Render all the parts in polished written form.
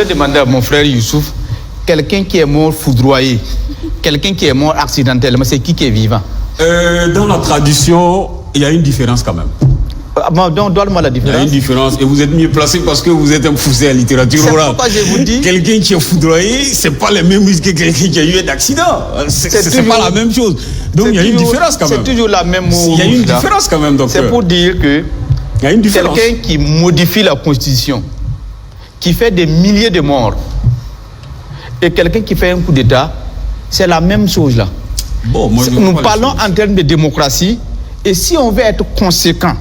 Je vais demander à mon frère Youssouf, quelqu'un qui est mort foudroyé, quelqu'un qui est mort accidentellement, c'est qui est vivant? Dans la tradition, il y a une différence quand même. Donc, donne-moi la différence. Il y a une différence et vous êtes mieux placé parce que vous êtes un poussé à la littérature orale. C'est pourquoi je vous dis. Quelqu'un qui est foudroyé, c'est pas les mêmes risques que quelqu'un qui a eu un accident. C'est pas la même chose. Donc il y a une différence quand même. C'est toujours la même. Il y a une différence quand même. C'est pour dire que il y a une différence. Quelqu'un qui modifie la Constitution, qui fait des milliers de morts, et quelqu'un qui fait un coup d'État, c'est la même chose là. Bon, moi, nous parlons en termes de démocratie, et si on veut être conséquent,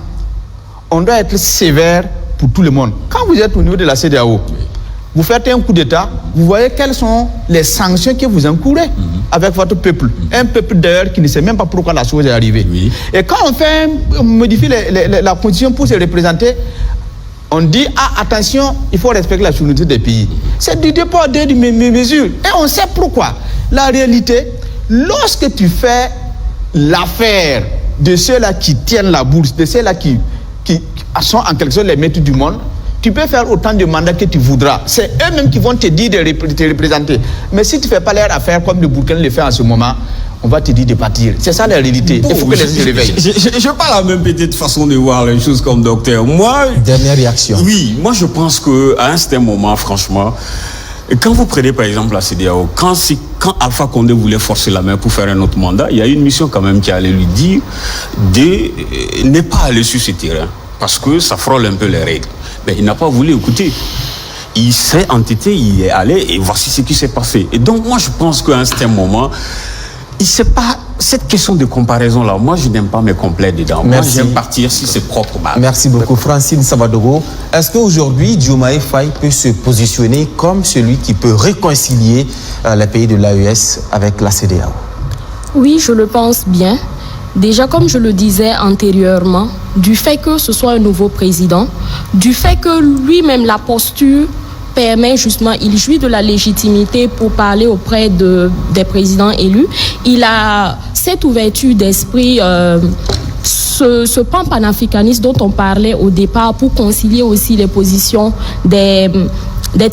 on doit être sévère pour tout le monde. Quand vous êtes au niveau de la CEDEAO, vous faites un coup d'État, vous voyez quelles sont les sanctions que vous encourez avec votre peuple. Un peuple d'ailleurs qui ne sait même pas pourquoi la chose est arrivée. Oui. Et quand on modifie la Constitution pour se représenter, on dit, attention, il faut respecter la souveraineté des pays. C'est du dépôt de mesures. Et on sait pourquoi. La réalité, lorsque tu fais l'affaire de ceux-là qui tiennent la bourse, de ceux-là qui sont en quelque sorte les maîtres du monde, tu peux faire autant de mandats que tu voudras. C'est eux-mêmes qui vont te dire de te représenter. Mais si tu ne fais pas leur affaire comme le Burkina le fait en ce moment, on va te dire de partir. C'est ça la réalité. Bon, il faut que les gens se réveillent. Je parle la même petite façon de voir les choses comme docteur. Moi, dernière réaction. Oui, moi je pense qu'à un certain moment, franchement, quand vous prenez par exemple la CEDEAO, quand Alpha Condé voulait forcer la main pour faire un autre mandat, il y a une mission quand même qui allait lui dire de ne pas aller sur ce terrain parce que ça frôle un peu les règles. Mais il n'a pas voulu écouter. Il s'est entêté, il est allé et voici ce qui s'est passé. Et donc moi je pense qu'à un certain moment, il sait pas cette question de comparaison là. Moi je n'aime pas me complaire dedans. Merci. Moi j'aime partir si c'est propre. Merci beaucoup Francine Sabadogo. Est-ce qu'aujourd'hui Diomaye Faye peut se positionner comme celui qui peut réconcilier les pays de l'AES avec la CEDEAO? Oui, je le pense bien. Déjà, comme je le disais antérieurement, du fait que ce soit un nouveau président, du fait que lui-même la posture permet justement, il jouit de la légitimité pour parler auprès des présidents élus. Il a cette ouverture d'esprit, ce pan panafricaniste dont on parlait au départ pour concilier aussi les positions des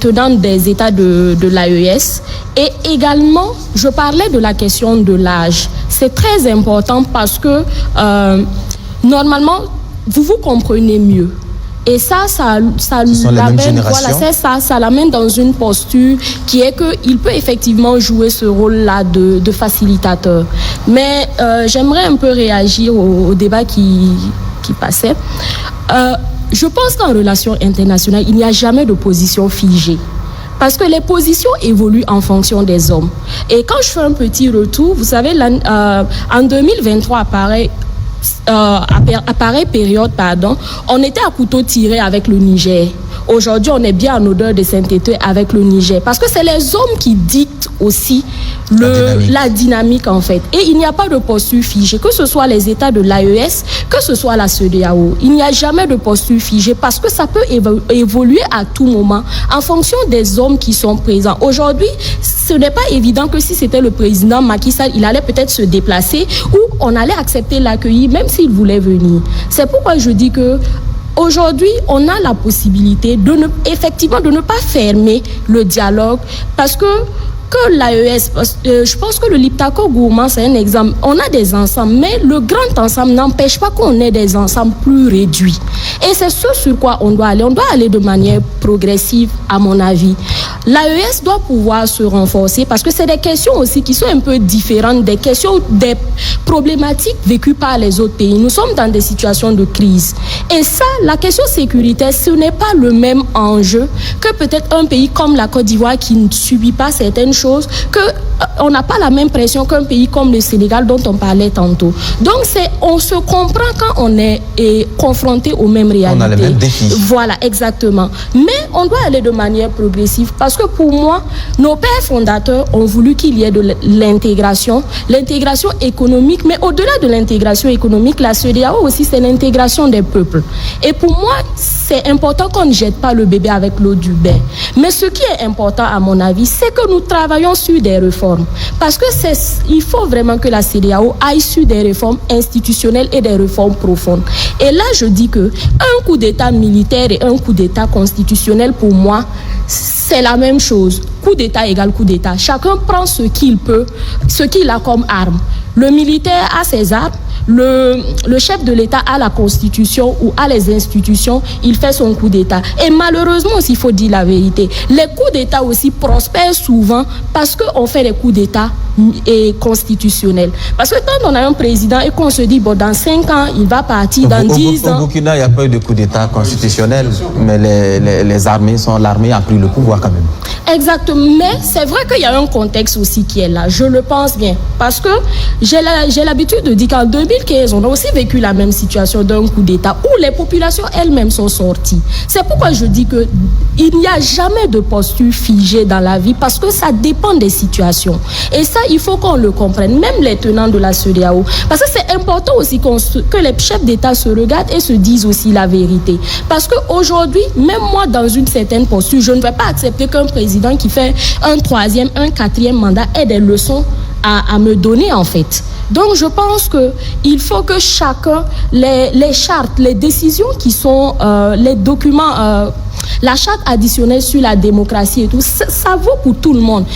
tenants des États de l'AES. Et également, je parlais de la question de l'âge. C'est très important parce que normalement, vous vous comprenez mieux. Et ça l'amène, voilà, c'est ça, ça l'amène dans une posture qui est qu'il peut effectivement jouer ce rôle-là de facilitateur. Mais j'aimerais un peu réagir au débat qui passait. Je pense qu'en relations internationales, il n'y a jamais de position figée. Parce que les positions évoluent en fonction des hommes. Et quand je fais un petit retour, vous savez, en 2023 à pareille période, on était à couteau tiré avec le Niger. Aujourd'hui, on est bien en odeur de sainteté avec le Niger. Parce que c'est les hommes qui dictent aussi la dynamique en fait. Et il n'y a pas de posture figée, que ce soit les États de l'AES, que ce soit la CEDEAO. Il n'y a jamais de posture figée parce que ça peut évoluer à tout moment en fonction des hommes qui sont présents. Aujourd'hui, ce n'est pas évident que si c'était le président Macky Sall, il allait peut-être se déplacer ou on allait accepter l'accueillir même s'il voulait venir. C'est pourquoi je dis que aujourd'hui, on a la possibilité effectivement de ne pas fermer le dialogue parce que l'AES, je pense que le Liptako Gourmand, c'est un exemple. On a des ensembles, mais le grand ensemble n'empêche pas qu'on ait des ensembles plus réduits. Et c'est ce sur quoi on doit aller. On doit aller de manière progressive, à mon avis. L'AES doit pouvoir se renforcer parce que c'est des questions aussi qui sont un peu différentes des problématiques vécues par les autres pays. Nous sommes dans des situations de crise. Et ça, la question sécuritaire, ce n'est pas le même enjeu que peut-être un pays comme la Côte d'Ivoire qui ne subit pas certaines choses, on n'a pas la même pression qu'un pays comme le Sénégal dont on parlait tantôt. Donc on se comprend quand on est confronté aux mêmes réalités. On a les mêmes défis. Voilà, exactement. Mais on doit aller de manière progressive parce que pour moi, nos pères fondateurs ont voulu qu'il y ait de l'intégration économique, mais au-delà de l'intégration économique, la CEDEAO aussi, c'est l'intégration des peuples. Et pour moi, c'est important qu'on ne jette pas le bébé avec l'eau du bain. Mais ce qui est important, à mon avis, c'est que nous travaillons sur des réformes. Parce que il faut vraiment que la CEDEAO aille sur des réformes institutionnelles et des réformes profondes. Et là, je dis que un coup d'État militaire et un coup d'État constitutionnel, pour moi, c'est la même chose. Coup d'État égale coup d'État. Chacun prend ce qu'il peut, ce qu'il a comme arme. Le militaire a ses armes. Le chef de l'État a la constitution ou a les institutions, il fait son coup d'État. Et malheureusement aussi, il faut dire la vérité, les coups d'État aussi prospèrent souvent parce qu'on fait des coups d'État constitutionnels. Parce que quand on a un président et qu'on se dit, bon, dans 5 ans, il va partir, dans 10 ans... Au Burkina, il n'y a pas eu de coup d'État constitutionnel, mais les armées l'armée a pris le pouvoir quand même. Exactement, mais c'est vrai qu'il y a un contexte aussi qui est là, je le pense bien. Parce que j'ai l'habitude de dire qu'en 2015, on a aussi vécu la même situation d'un coup d'État où les populations elles-mêmes sont sorties. C'est pourquoi je dis qu'il n'y a jamais de posture figée dans la vie parce que ça dépend des situations. Et ça, il faut qu'on le comprenne, même les tenants de la CEDEAO. Parce que c'est important aussi que les chefs d'État se regardent et se disent aussi la vérité. Parce qu'aujourd'hui, même moi, dans une certaine posture, je ne vais pas accepter qu'un président qui fait un 3e, un 4e mandat ait des leçons à me donner en fait. Donc je pense qu'il faut que chacun, les chartes, les décisions qui sont, les documents, la charte additionnelle sur la démocratie et tout, ça vaut pour tout le monde.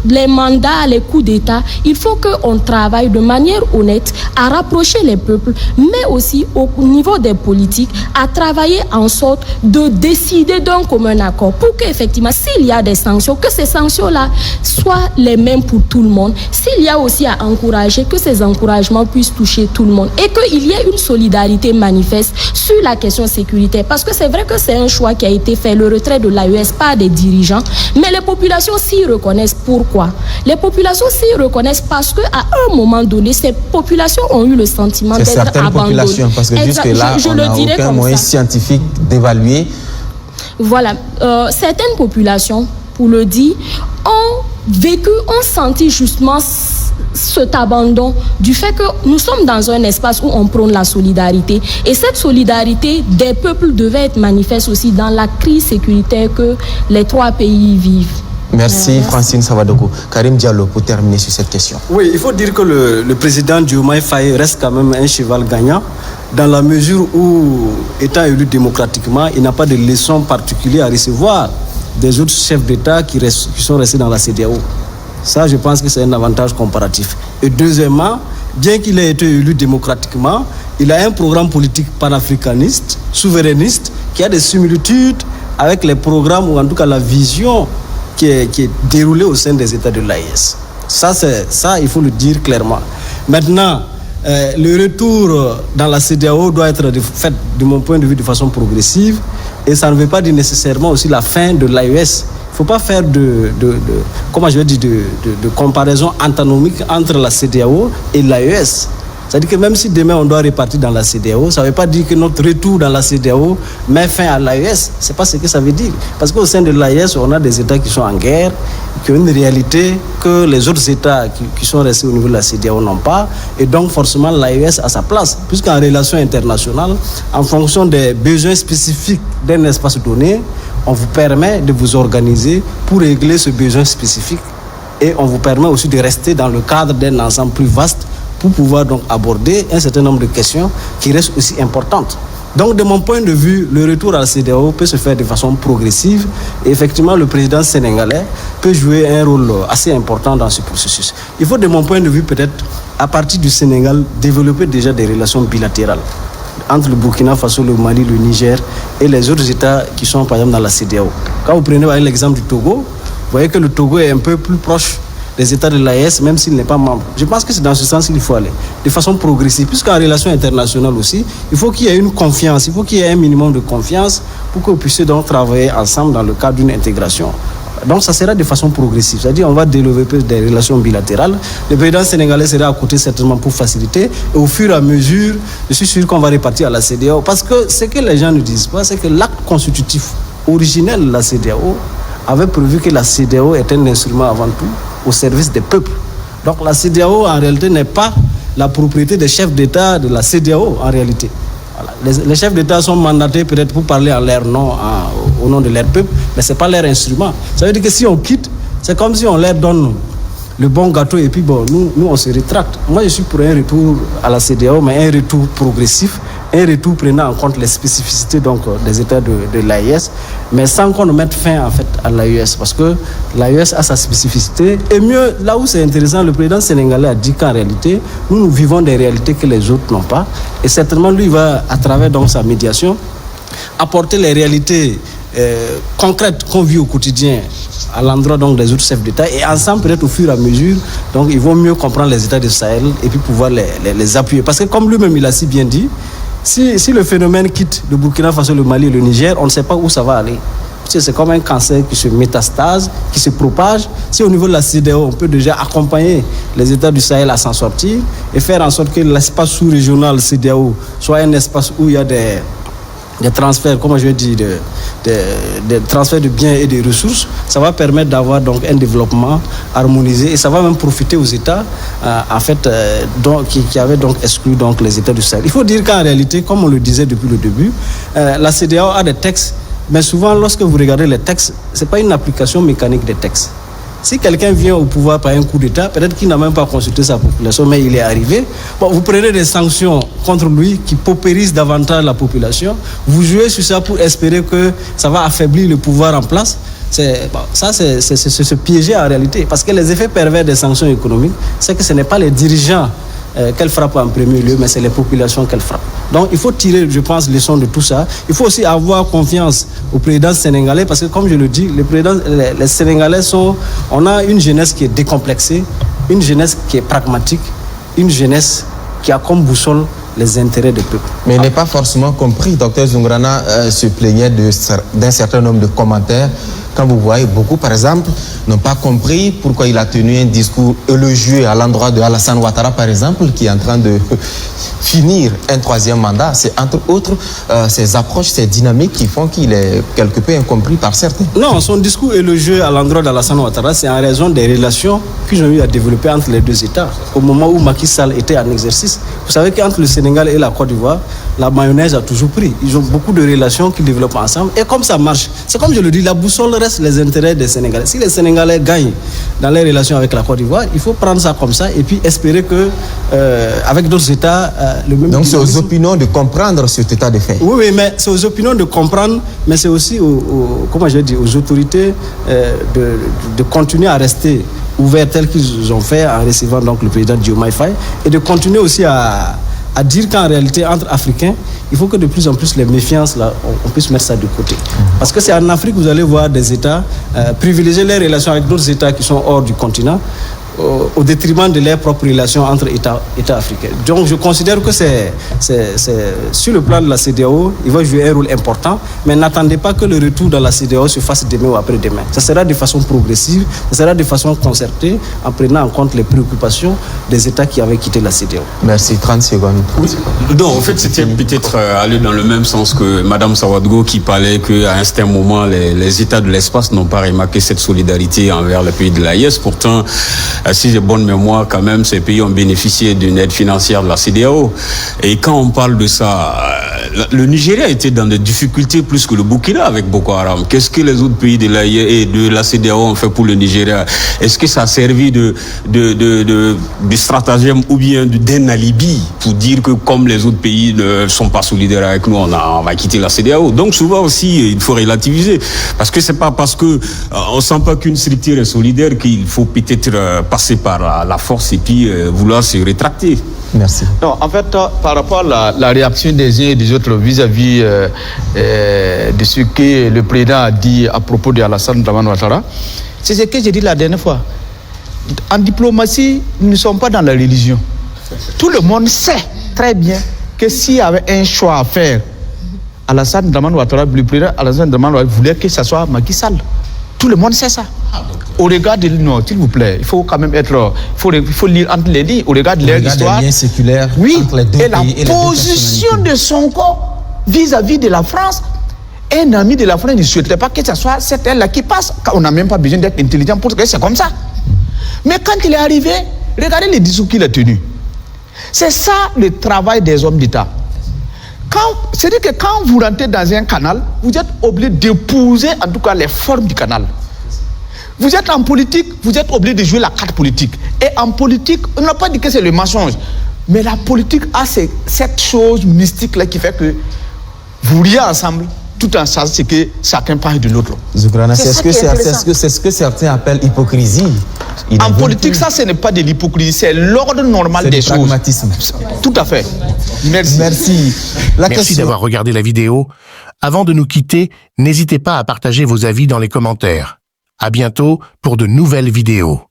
Les mandats, les coups d'État, il faut qu'on travaille de manière honnête à rapprocher les peuples, mais aussi au niveau des politiques, à travailler en sorte de décider d'un commun accord pour qu'effectivement, s'il y a des sanctions, que ces sanctions-là soient les mêmes pour tout le monde. S'il y a aussi à encourager, que ces encouragements puissent toucher tout le monde et qu'il y ait une solidarité manifeste sur la question sécuritaire. Parce que c'est vrai que c'est un choix qui a été fait, le retrait de l'AES par des dirigeants, mais les populations s'y reconnaissent. Pourquoi? Les populations s'y reconnaissent parce qu'à un moment donné, ces populations ont eu le sentiment d'être abandonnées. Parce que jusque-là, on n'a aucun moyen scientifique d'évaluer. Voilà. Certaines populations, pour le dire, ont senti justement cet abandon du fait que nous sommes dans un espace où on prône la solidarité. Et cette solidarité des peuples devait être manifeste aussi dans la crise sécuritaire que les 3 pays vivent. Merci Francine Savadogo. Karim Diallo, pour terminer sur cette question. Oui, il faut dire que le président Diomaye Faye reste quand même un cheval gagnant dans la mesure où, étant élu démocratiquement, il n'a pas de leçons particulières à recevoir des autres chefs d'État qui sont restés dans la CEDEAO. Ça, je pense que c'est un avantage comparatif. Et deuxièmement, bien qu'il ait été élu démocratiquement, il a un programme politique panafricaniste, souverainiste, qui a des similitudes avec les programmes, ou en tout cas la vision qui est déroulée au sein des États de l'AES. Ça, il faut le dire clairement. Maintenant, le retour dans la CEDEAO doit être fait, de mon point de vue, de façon progressive, et ça ne veut pas dire nécessairement aussi la fin de l'AES. Il ne faut pas faire de comparaison antinomique entre la CEDEAO et l'AES. C'est-à-dire que même si demain on doit repartir dans la CEDEAO, ça ne veut pas dire que notre retour dans la CEDEAO met fin à l'AES. Ce n'est pas ce que ça veut dire. Parce qu'au sein de l'AES, on a des États qui sont en guerre, qui ont une réalité que les autres États qui sont restés au niveau de la CEDEAO n'ont pas. Et donc forcément l'AES a sa place. Puisqu'en relation internationale, en fonction des besoins spécifiques d'un espace donné, on vous permet de vous organiser pour régler ce besoin spécifique. Et on vous permet aussi de rester dans le cadre d'un ensemble plus vaste pour pouvoir donc aborder un certain nombre de questions qui restent aussi importantes. Donc, de mon point de vue, le retour à la CEDEAO peut se faire de façon progressive. Et effectivement, le président sénégalais peut jouer un rôle assez important dans ce processus. Il faut, de mon point de vue, peut-être, à partir du Sénégal, développer déjà des relations bilatérales entre le Burkina Faso, le Mali, le Niger et les autres États qui sont, par exemple, dans la CEDEAO. Quand vous prenez l'exemple du Togo, vous voyez que le Togo est un peu plus proche des États de l'AES, même s'il n'est pas membre. Je pense que c'est dans ce sens qu'il faut aller, de façon progressive, puisqu'en relation internationale aussi, il faut qu'il y ait une confiance, il faut qu'il y ait un minimum de confiance pour que vous puissiez donc travailler ensemble dans le cadre d'une intégration. Donc ça sera de façon progressive, c'est-à-dire on va développer des relations bilatérales. Le président sénégalais sera à côté certainement pour faciliter, et au fur et à mesure, je suis sûr qu'on va répartir à la CEDEAO, parce que ce que les gens ne disent pas, c'est que l'acte constitutif originel de la CEDEAO avait prévu que la CEDEAO est un instrument avant tout au service des peuples. Donc la CEDEAO en réalité n'est pas la propriété des chefs d'État de la CEDEAO en réalité. Voilà. Les chefs d'État sont mandatés peut-être pour parler en leur nom, au nom de leur peuple, mais ce n'est pas leur instrument. Ça veut dire que si on quitte, c'est comme si on leur donne le bon gâteau et puis bon, nous on se rétracte. Moi, je suis pour un retour à la CEDEAO, mais un retour progressif, un retour prenant en compte les spécificités donc, des États de l'AES, mais sans qu'on ne mette fin en fait à l'AES, parce que l'AES a sa spécificité. Et mieux, là où c'est intéressant, le président sénégalais a dit qu'en réalité, nous vivons des réalités que les autres n'ont pas, et certainement lui va, à travers donc sa médiation, apporter les réalités concrètes qu'on vit au quotidien à l'endroit donc des autres chefs d'État, et ensemble peut-être au fur et à mesure donc ils vont mieux comprendre les États du Sahel et puis pouvoir les appuyer, parce que comme lui-même il a si bien dit, si le phénomène quitte le Burkina Faso, le Mali et le Niger, on ne sait pas où ça va aller. C'est comme un cancer qui se métastase, qui se propage. Si au niveau de la CEDEAO, on peut déjà accompagner les États du Sahel à s'en sortir et faire en sorte que l'espace sous-régional CEDEAO soit un espace où il y a des transferts, comment je dis, des transferts de biens et de ressources, ça va permettre d'avoir donc un développement harmonisé, et ça va même profiter aux États en fait qui avaient donc exclu donc les États du Sahel. Il faut dire qu'en réalité, comme on le disait depuis le début, la CEDEAO a des textes, mais souvent lorsque vous regardez les textes, c'est pas une application mécanique des textes. Si quelqu'un vient au pouvoir par un coup d'État, peut-être qu'il n'a même pas consulté sa population, mais il est arrivé. Bon, vous prenez des sanctions contre lui qui paupérisent davantage la population. Vous jouez sur ça pour espérer que ça va affaiblir le pouvoir en place. C'est se piéger en réalité. Parce que les effets pervers des sanctions économiques, c'est que ce n'est pas les dirigeants qu'elle frappe en premier lieu, mais c'est les populations qu'elle frappe. Donc il faut tirer, je pense, leçon de tout ça. Il faut aussi avoir confiance au président sénégalais, parce que comme je le dis, les Sénégalais on a une jeunesse qui est décomplexée, une jeunesse qui est pragmatique, une jeunesse qui a comme boussole les intérêts du peuple. Mais il n'est pas forcément compris. Dr Zoungrana se plaignait d'un certain nombre de commentaires. Quand vous voyez, beaucoup, par exemple, n'ont pas compris pourquoi il a tenu un discours élogieux à l'endroit de Alassane Ouattara, par exemple, qui est en train de finir un 3e mandat. C'est entre autres ces approches, ces dynamiques qui font qu'il est quelque peu incompris par certains. Non, son discours élogieux à l'endroit d'Alassane Ouattara, c'est en raison des relations qu'ils ont eu à développer entre les deux États. Au moment où Macky Sall était en exercice, vous savez qu'entre le Sénégal et la Côte d'Ivoire, la mayonnaise a toujours pris. Ils ont beaucoup de relations qu'ils développent ensemble. Et comme ça marche, c'est comme je le dis, la boussole reste les intérêts des Sénégalais. Si les Sénégalais gagnent dans les relations avec la Côte d'Ivoire, il faut prendre ça comme ça et puis espérer que avec d'autres États, le même. Donc c'est aux opinions de comprendre cet état de fait. Oui, mais c'est aux opinions de comprendre, mais c'est aussi aux autorités de continuer à rester ouverts tels qu'ils ont fait en recevant donc le président Diomaye Faye, et de continuer aussi à dire qu'en réalité, entre Africains, il faut que de plus en plus les méfiances, là, on puisse mettre ça de côté. Parce que c'est en Afrique que vous allez voir des États privilégier les relations avec d'autres États qui sont hors du continent, au détriment de leurs propres relations entre États africains. Donc je considère que c'est sur le plan de la CEDEAO, il va jouer un rôle important, mais n'attendez pas que le retour dans la CEDEAO se fasse demain ou après-demain. Ça sera de façon progressive, ça sera de façon concertée, en prenant en compte les préoccupations des États qui avaient quitté la CEDEAO. Merci, 30 secondes. Oui. Non, en fait, c'était peut-être aller dans le même sens que Mme Sawadgo qui parlait qu'à un certain moment, les États de l'espace n'ont pas remarqué cette solidarité envers les pays de l'AES. Pourtant, si j'ai bonne mémoire, quand même, ces pays ont bénéficié d'une aide financière de la CEDEAO. Et quand on parle de ça, le Nigeria était dans des difficultés plus que le Burkina avec Boko Haram. Qu'est-ce que les autres pays de l'AES et de la CEDEAO ont fait pour le Nigeria? Est-ce que ça a servi de stratagème ou bien d'un alibi pour dire que comme les autres pays ne sont pas solidaires avec nous, on va quitter la CEDEAO? Donc souvent aussi, il faut relativiser. Parce que c'est pas parce que on sent pas qu'une structure est solidaire qu'il faut peut-être passer par la force et puis vouloir se rétracter. Merci. Non, en fait, par rapport à la réaction des uns et des autres vis-à-vis de ce que le président a dit à propos de Alassane Ouattara, c'est ce que j'ai dit la dernière fois. En diplomatie, nous ne sommes pas dans la religion. Tout le monde sait très bien que s'il y avait un choix à faire, Alassane Ouattara, le président Alassane Ouattara voulait que ce soit Macky Sall. Tout le monde sait ça. Au regard de non, s'il vous plaît, il faut quand même être, il faut lire entre les lignes. Au regard de leur histoire, liens séculaires entre les deux et la pays position de Sonko vis-à-vis de la France. Un ami de la France ne souhaiterait pas que ce soit cette aile-là qui passe. On n'a même pas besoin d'être intelligent pour que c'est comme ça. Mais quand il est arrivé, regardez les discours qu'il a tenus. C'est ça le travail des hommes d'État. C'est-à-dire que quand vous rentrez dans un canal, vous êtes obligé d'épouser en tout cas les formes du canal. Vous êtes en politique, vous êtes obligé de jouer la carte politique. Et en politique, on n'a pas dit que c'est le mensonge. Mais la politique a cette chose mystique-là qui fait que vous riez ensemble, tout en sachant ce que chacun parle de l'autre. Zougrana, c'est ce que certains appellent hypocrisie. En politique, ça, ce n'est pas de l'hypocrisie, c'est l'ordre normal des choses. Pragmatisme. Tout à fait. Merci. Merci. Merci d'avoir regardé la vidéo. Avant de nous quitter, n'hésitez pas à partager vos avis dans les commentaires. À bientôt pour de nouvelles vidéos.